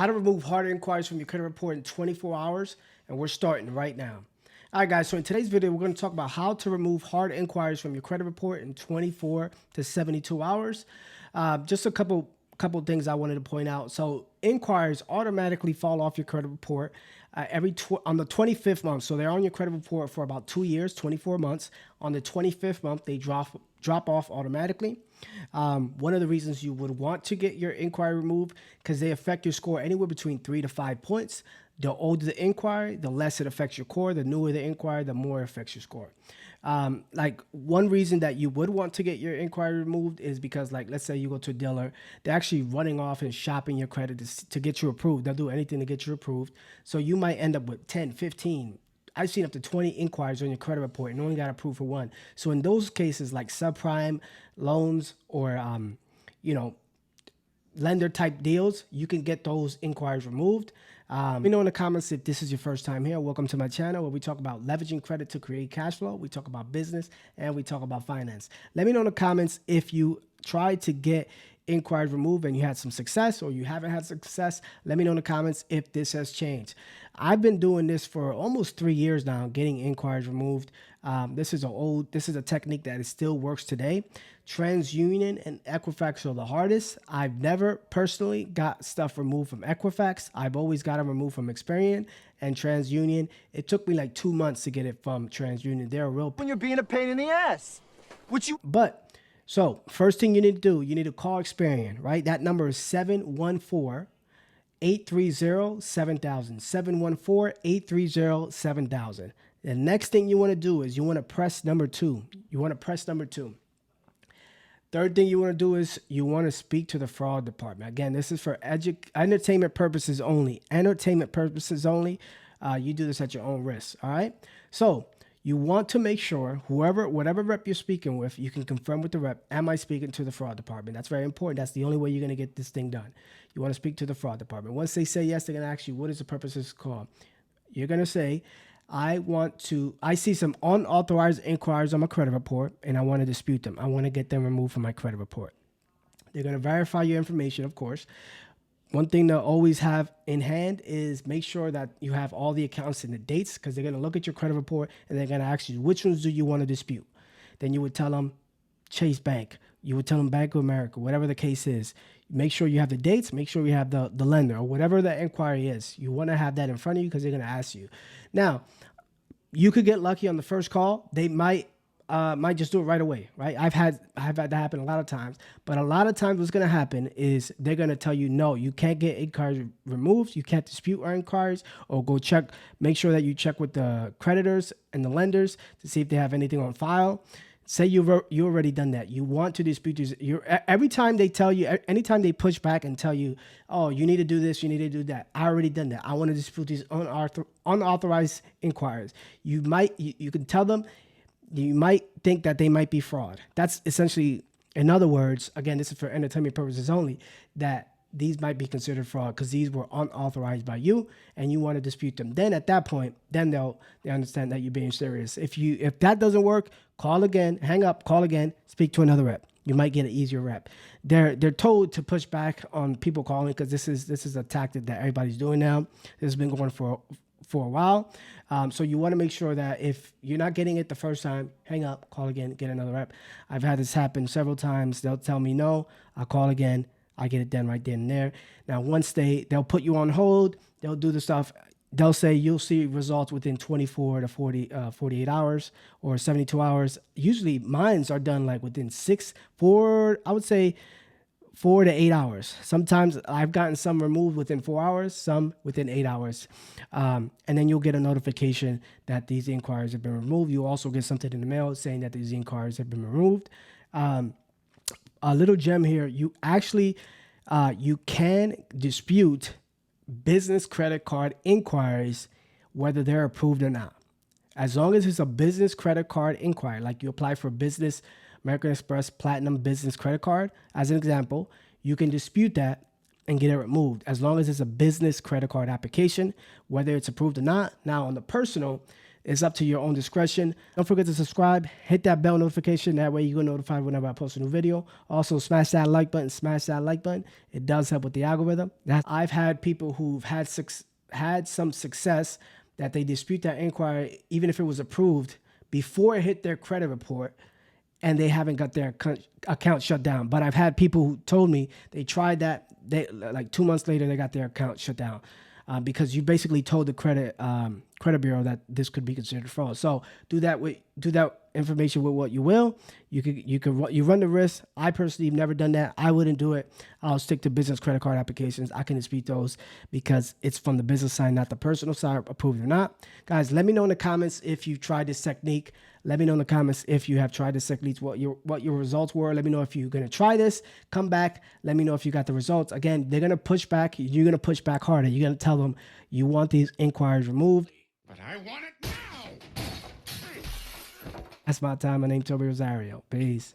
How to remove hard inquiries from your credit report in 24 hours, and we're starting right now. All right, guys, so in today's video, we're going to talk about how to remove hard inquiries from your credit report in 24 to 72 hours. Just a couple things I wanted to point out. So inquiries automatically fall off your credit report on the 25th month. So they're on your credit report for about 2 years, 24 months. On the 25th month, they drop off automatically. One of the reasons you would want to get your inquiry removed, because they affect your score anywhere between 3 to 5 points. The older the inquiry, the less it affects your core. The newer the inquiry, the more it affects your score. Like one reason that you would want to get your inquiry removed is because, like, let's say you go to a dealer, they're actually running off and shopping your credit to get you approved. They'll do anything to get you approved. So you might end up with 10, 15, I've seen up to 20 inquiries on your credit report and only got approved for one. So in those cases, like subprime loans or, lender type deals, you can get those inquiries removed. Let me know in the comments if this is your first time here. Welcome to my channel where we talk about leveraging credit to create cash flow. We talk about business and we talk about finance. Let me know in the comments if you tried to get inquiries removed and you had some success, or you haven't had success. Let me know in the comments if this has changed. I've been doing this for almost 3 years now, getting inquiries removed. This is a technique that still works today. TransUnion and Equifax are the hardest. I've never personally got stuff removed from Equifax. I've always got them removed from Experian and TransUnion. It took me like 2 months to get it from TransUnion. They're a real when you're being a pain in the ass. So first thing you need to do, you need to call Experian, right? That number is 714-830-7000. 714-830-7000. The next thing you want to do is you want to press number 2. Third thing you want to do is you want to speak to the fraud department. Again, this is for entertainment purposes only. Entertainment purposes only. You do this at your own risk, all right? So you want to make sure whatever rep you're speaking with, you can confirm with the rep, am I speaking to the fraud department? That's very important. That's the only way you're going to get this thing done. You want to speak to the fraud department. Once they say yes, they're going to ask you, what is the purpose of this call? You're going to say, I see some unauthorized inquiries on my credit report and I want to dispute them. I want to get them removed from my credit report. They're going to verify your information, of course. One thing to always have in hand is make sure that you have all the accounts and the dates, because they're going to look at your credit report and they're going to ask you, which ones do you want to dispute? Then you would tell them Chase Bank. You would tell them Bank of America, whatever the case is. Make sure you have the dates. Make sure you have the lender or whatever the inquiry is. You want to have that in front of you because they're going to ask you. Now, you could get lucky on the first call. They might just do it right away, right? I've had that happen a lot of times, but a lot of times what's going to happen is they're going to tell you, no, you can't get inquiries removed. You can't dispute our inquiries, or go check, make sure that you check with the creditors and the lenders to see if they have anything on file. Say you already done that. You want to dispute these. Every time they tell you, anytime they push back and tell you, oh, you need to do this, you need to do that. I already done that. I want to dispute these unauthorized inquiries. You can tell them, you might think that they might be fraud. That's essentially, in other words, again, this is for entertainment purposes only, that these might be considered fraud because these were unauthorized by you and you want to dispute them. Then at that point, then they understand that you're being serious. If that doesn't work, call again, hang up, call again, speak to another rep. You might get an easier rep. They're told to push back on people calling because this is a tactic that everybody's doing now. This has been going for a while. So you want to make sure that if you're not getting it the first time, hang up, call again, get another rep. I've had this happen several times. They'll tell me no, I'll call again. I get it done right then and there. Now, once they'll put you on hold, they'll do the stuff. They'll say you'll see results within 24 to 48 hours or 72 hours. Usually mines are done like within 4 to 8 hours. Sometimes I've gotten some removed within 4 hours, some within 8 hours. And then you'll get a notification that these inquiries have been removed. You'll also get something in the mail saying that these inquiries have been removed. A little gem here, you can dispute business credit card inquiries, whether they're approved or not. As long as it's a business credit card inquiry, like you apply for business American Express Platinum Business Credit Card, as an example, you can dispute that and get it removed as long as it's a business credit card application, whether it's approved or not. Now, on the personal, It's up to your own discretion. Don't forget to subscribe, hit that bell notification. That way you get notified whenever I post a new video. Also, smash that like button, smash that like button. It does help with the algorithm. I've had people who've had some success that they dispute that inquiry, even if it was approved, before it hit their credit report, and they haven't got their account shut down. But I've had people who told me they tried that. They like 2 months later they got their account shut down because you basically told the credit bureau that this could be considered fraud. So do that information with what you will. You run the risk. I personally have never done that. I wouldn't do it. I'll stick to business credit card applications. I can dispute those because it's from the business side, not the personal side, approved or not. Guys, let me know in the comments if you've tried this technique. Let me know in the comments if you have tried this technique, what your results were. Let me know if you're going to try this. Come back. Let me know if you got the results. Again, they're going to push back. You're going to push back harder. You're going to tell them you want these inquiries removed. But I want it now! That's my time. My name's Toby Rosario. Peace.